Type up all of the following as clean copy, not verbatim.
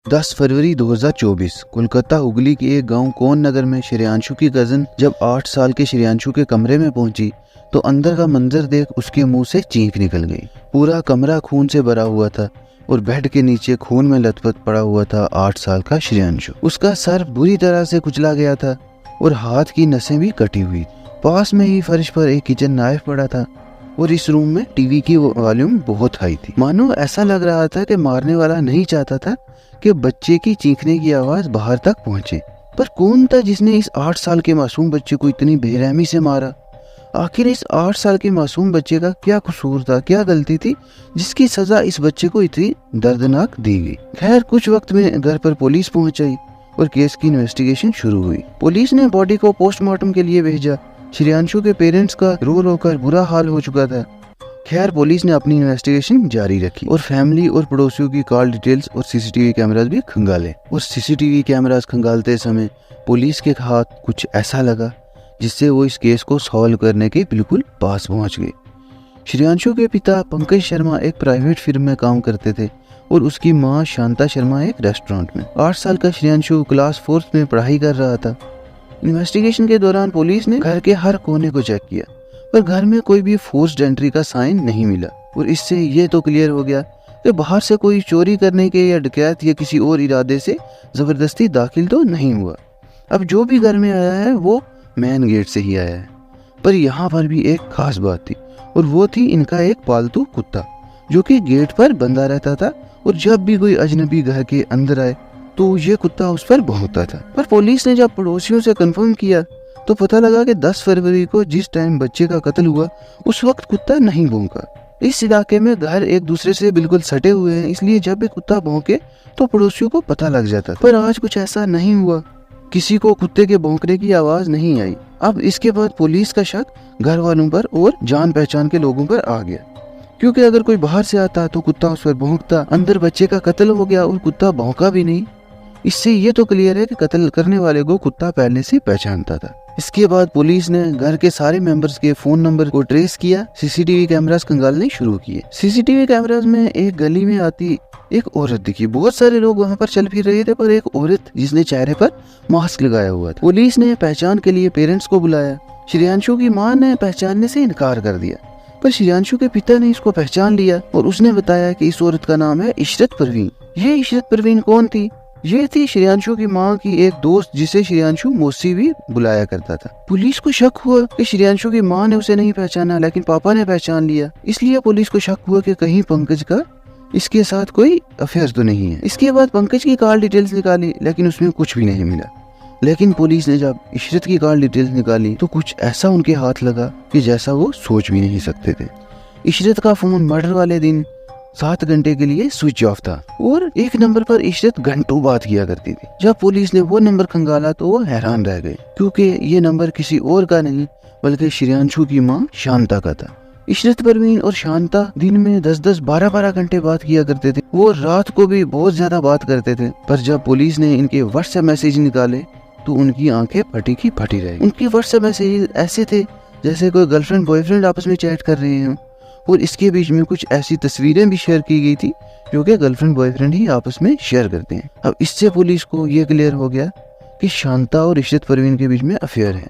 10 फरवरी 2024 कोलकाता हुगली के एक गांव कोन नगर में श्रेयांशु की कज़न जब 8 साल के श्रेयांशु के कमरे में पहुंची तो अंदर का मंजर देख उसके मुंह से चीख निकल गई। पूरा कमरा खून से भरा हुआ था और बेड के नीचे खून में लथपथ पड़ा हुआ था 8 साल का श्रेयांशु। उसका सर बुरी तरह से कुचला गया था और हाथ की नसें भी कटी हुई। पास में ही फर्श पर एक किचन नाइफ पड़ा था और इस रूम में टीवी की वॉल्यूम बहुत हाई थी। मानो ऐसा लग रहा था कि मारने वाला नहीं चाहता था कि बच्चे की चीखने की आवाज बाहर तक पहुंचे। पर कौन था जिसने इस 8 साल के मासूम बच्चे को इतनी बेरहमी से मारा? आखिर इस 8 साल के मासूम बच्चे का क्या कसूर था, क्या गलती थी जिसकी सजा इस बच्चे को इतनी दर्दनाक दी गई? खैर, कुछ वक्त में घर पर पुलिस पहुंच गई और केस की इन्वेस्टिगेशन शुरू हुई। पुलिस ने बॉडी को पोस्टमार्टम के लिए भेजा। श्रेयांशु के पेरेंट्स का रो रो कर बुरा हाल हो चुका था। खैर, पुलिस ने अपनी इन्वेस्टिगेशन जारी रखी और फैमिली और पड़ोसियों की कॉल डिटेल्स और सीसीटीवी कैमरास भी खंगाले। और सीसीटीवी कैमरास खंगालते समय पुलिस के हाथ कुछ ऐसा लगा जिससे वो इस केस को सॉल्व करने के बिल्कुल पास पहुंच गए। श्रेयांशु के पिता पंकज शर्मा एक प्राइवेट फर्म में काम करते थे और उसकी मां शांता शर्मा एक रेस्टोरेंट में। 8 साल का श्रेयांशु क्लास 4th में पढ़ाई कर रहा था। इन्वेस्टिगेशन के दौरान पुलिस ने घर के हर कोने को चेक किया पर घर में कोई भी फोर्स्ड एंट्री का साइन नहीं मिला। और इससे ये तो क्लियर हो गया कि बाहर से कोई चोरी करने के या डकैत या किसी और इरादे से जबरदस्ती दाखिल तो नहीं हुआ। अब जो भी घर में आया है वो मेन गेट से ही आया है। पर यहाँ पर भी एक खास बात थी और वो थी इनका एक पालतू कुत्ता जो कि गेट पर बंधा रहता था और जब भी कोई अजनबी घर के अंदर आए तो ये कुत्ता उस पर भौंकता था। पर पुलिस ने जब पड़ोसियों से कंफर्म किया तो पता लगा कि 10 फरवरी को जिस टाइम बच्चे का कत्ल हुआ उस वक्त कुत्ता नहीं भौंका। इस इलाके में घर एक दूसरे से बिल्कुल सटे हुए हैं, इसलिए जब भी कुत्ता भौंके तो पड़ोसियों को पता लग जाता था। पर आज कुछ ऐसा नहीं हुआ, किसी को कुत्ते के भौंकने की आवाज नहीं आई। अब इसके बाद पुलिस का शक घर वालों पर और जान पहचान के लोगों पर आ गया, क्योंकि अगर कोई बाहर से आता तो कुत्ता उस पर भौंकता। अंदर बच्चे का कत्ल हो गया और कुत्ता भौंका भी नहीं। इससे ये तो क्लियर है कि कत्ल करने वाले को कुत्ता पहले से पहचानता था। इसके बाद पुलिस ने घर के सारे मेंबर्स के फोन नंबर को ट्रेस किया, सीसीटीवी कैमरास खंगालने शुरू किए। सीसीटीवी कैमरास में एक गली में आती एक औरत दिखी। बहुत सारे लोग वहां पर चल फिर रहे थे पर एक औरत जिसने चेहरे पर मास्क लगाया हुआ था। पुलिस ने पहचान के लिए पेरेंट्स को बुलाया। श्रेयांशु की मां ने पहचानने से इनकार कर दिया पर श्रेयांशु के पिता ने इसको पहचान लिया और उसने बताया कि इस औरत का नाम है इशरत परवीन। ये इशरत परवीन कौन थी? ये थी श्रेयांशु की मां की एक दोस्त जिसे श्रेयांशु मौसी भी बुलाया करता था। पुलिस को शक हुआ कि श्रेयांशु की मां ने उसे नहीं पहचाना लेकिन पापा ने पहचान लिया। इसलिए पुलिस को शक हुआ कि कहीं पंकज का इसके साथ कोई अफेयर तो नहीं है। इसके बाद पंकज की कॉल डिटेल्स निकाली लेकिन उसमें कुछ भी नहीं मिला। लेकिन पुलिस ने जब इशरत की कॉल डिटेल्स निकाली तो कुछ ऐसा उनके हाथ लगा कि जैसा वो सोच भी नहीं सकते थे। इशरत का फोन मर्डर वाले दिन 7 घंटे के लिए स्विच ऑफ था और एक नंबर पर इशरत घंटों बात किया करती थी। जब पुलिस ने वो नंबर खंगाला तो वो हैरान रह गए, क्योंकि ये नंबर किसी और का नहीं बल्कि श्रेयांशु की मां शांता का था। इशरत परवीन और शांता दिन में 10-10, 12-12 घंटे बात किया करते थे। वो रात को भी बहुत ज्यादा बात करते थे। पर जब पुलिस ने इनके व्हाट्सएप मैसेज निकाले तो उनकी आंखें फटी की फटी रही। उनके व्हाट्सएप मैसेज ऐसे थे जैसे कोई गर्लफ्रेंड बॉयफ्रेंड आपस में चैट कर रहे हैं और इसके बीच में कुछ ऐसी तस्वीरें भी शेयर की गई थी जो कि गर्लफ्रेंड बॉयफ्रेंड ही आपस में शेयर करते हैं। अब इससे पुलिस को ये क्लियर हो गया कि शांता और इशरत परवीन के बीच में अफेयर है,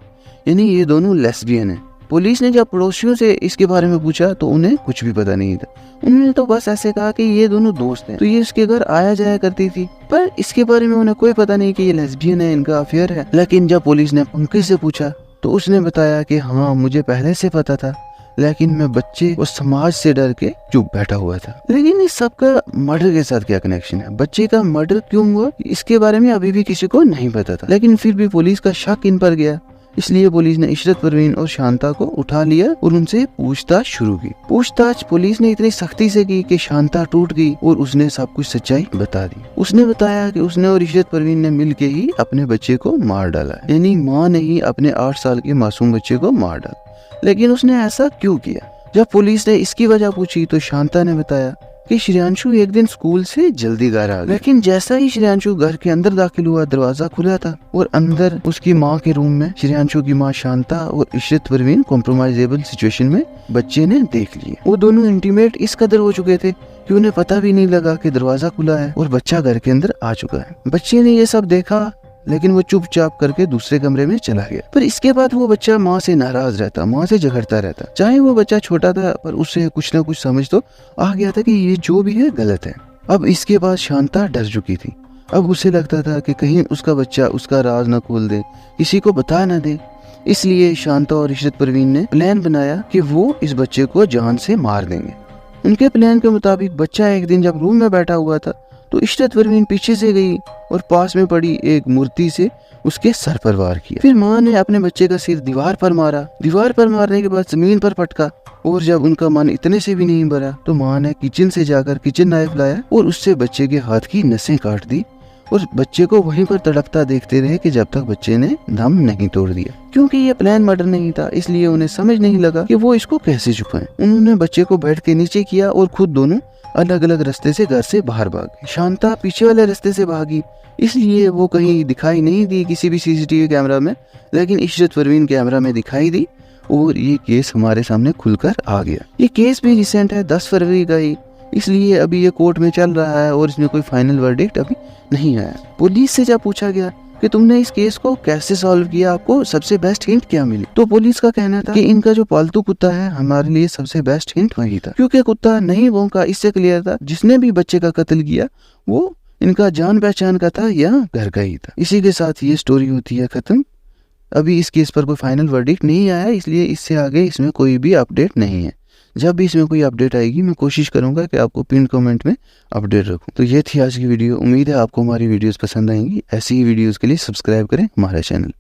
यानी ये दोनों लेस्बियन हैं। पुलिस ने जब पड़ोसियों से इसके बारे में पूछा तो उन्हें कुछ भी पता नहीं था। उन्होंने तो बस ऐसे कहा कि ये दोनों दोस्त हैं तो ये इसके घर आया जाया करती थी, पर इसके बारे में उन्हें कोई पता नहीं कि ये लेस्बियन है, इनका अफेयर है। लेकिन जब पुलिस ने पंकज से पूछा तो उसने बताया कि हाँ, मुझे पहले से पता था लेकिन मैं बच्चे और समाज से डर के चुप बैठा हुआ था। लेकिन इस सब का मर्डर के साथ क्या कनेक्शन है? बच्चे का मर्डर क्यों हुआ इसके बारे में अभी भी किसी को नहीं पता था, लेकिन फिर भी पुलिस का शक इन पर गया। इसलिए पुलिस ने इशरत परवीन और शांता को उठा लिया और उनसे पूछताछ शुरू की। पूछताछ पुलिस ने इतनी सख्ती से की कि शांता टूट गई और उसने सब कुछ सच्चाई बता दी। उसने बताया कि उसने और इशरत परवीन ने मिलके ही अपने बच्चे को मार डाला, यानी माँ ने ही अपने 8 साल के मासूम बच्चे को मार डाला। लेकिन उसने ऐसा क्यों किया? जब पुलिस ने इसकी वजह पूछी तो शांता ने बताया कि श्रेयांशु एक दिन स्कूल से जल्दी घर आ गया। लेकिन जैसा ही श्रेयांशु घर के अंदर दाखिल हुआ, दरवाजा खुला था और अंदर उसकी माँ के रूम में श्रेयांशु की माँ शांता और इशरत परवीन कॉम्प्रोमाइजेबल सिचुएशन में बच्चे ने देख लिए। वो दोनों इंटीमेट इस कदर हो चुके थे कि उन्हें पता भी नहीं लगा कि दरवाजा खुला है और बच्चा घर के अंदर आ चुका है। बच्चे ने ये सब देखा, लेकिन वो चुपचाप करके दूसरे कमरे में चला गया। पर इसके बाद वो बच्चा माँ से नाराज रहता, माँ से झगड़ता रहता। चाहे वो बच्चा छोटा था, पर उससे कुछ ना कुछ समझ तो आ गया था कि ये जो भी है गलत है। अब इसके बाद शांता डर चुकी थी। अब उसे लगता था कि कहीं उसका बच्चा उसका राज न खोल दे, किसी को बता न दे। इसलिए शांता और इशरत परवीन ने प्लान बनाया कि वो इस बच्चे को जान से मार देंगे। उनके प्लान के मुताबिक बच्चा एक दिन जब रूम में बैठा हुआ था तो इशरत परवीन पीछे से गई और पास में पड़ी एक मूर्ति से उसके सर पर वार किया। फिर माँ ने अपने बच्चे का सिर दीवार पर मारा। दीवार पर मारने के बाद जमीन पर पटका और जब उनका मन इतने से भी नहीं भरा तो माँ ने किचन से जाकर किचन नाइफ लाया और उससे बच्चे के हाथ की नसें काट दी और बच्चे को वहीं पर तड़पता देखते रहे कि जब तक बच्चे ने दम नहीं तोड़ दिया। क्योंकि ये प्लान मर्डर नहीं था, इसलिए उन्हें समझ नहीं लगा कि वो इसको कैसे छुपाएं। उन्होंने बच्चे को बेड के नीचे किया और खुद दोनों अलग अलग रास्ते से घर से बाहर भागे। शांता पीछे वाले रास्ते से भागी, इसलिए वो कहीं दिखाई नहीं दी किसी भी सीसीटीवी कैमरा में, लेकिन इशरत परवीन कैमरा में दिखाई दी और ये केस हमारे सामने खुलकर आ गया। ये केस भी रिसेंट है, 10 फरवरी का ही, इसलिए अभी ये कोर्ट में चल रहा है और इसमें कोई फाइनल वर्डिक्ट अभी नहीं आया। पुलिस से जब पूछा गया कि तुमने इस केस को कैसे सॉल्व किया, आपको सबसे बेस्ट हिंट क्या मिली, तो पुलिस का कहना था कि इनका जो पालतू कुत्ता है हमारे लिए सबसे बेस्ट हिंट वही था, क्योंकि कुत्ता नहीं भौंका। इससे क्लियर था जिसने भी बच्चे का कत्ल किया वो इनका जान पहचान का था या घर का ही था। इसी के साथ ये स्टोरी होती है खत्म। अभी इस केस पर कोई फाइनल वर्डिक्ट नहीं आया, इसलिए इससे आगे इसमें कोई भी अपडेट नहीं है। जब भी इसमें कोई अपडेट आएगी मैं कोशिश करूंगा कि आपको पिन कमेंट में अपडेट रखूं। तो ये थी आज की वीडियो। उम्मीद है आपको हमारी वीडियोस पसंद आएंगी। ऐसी ही वीडियोस के लिए सब्सक्राइब करें हमारा चैनल।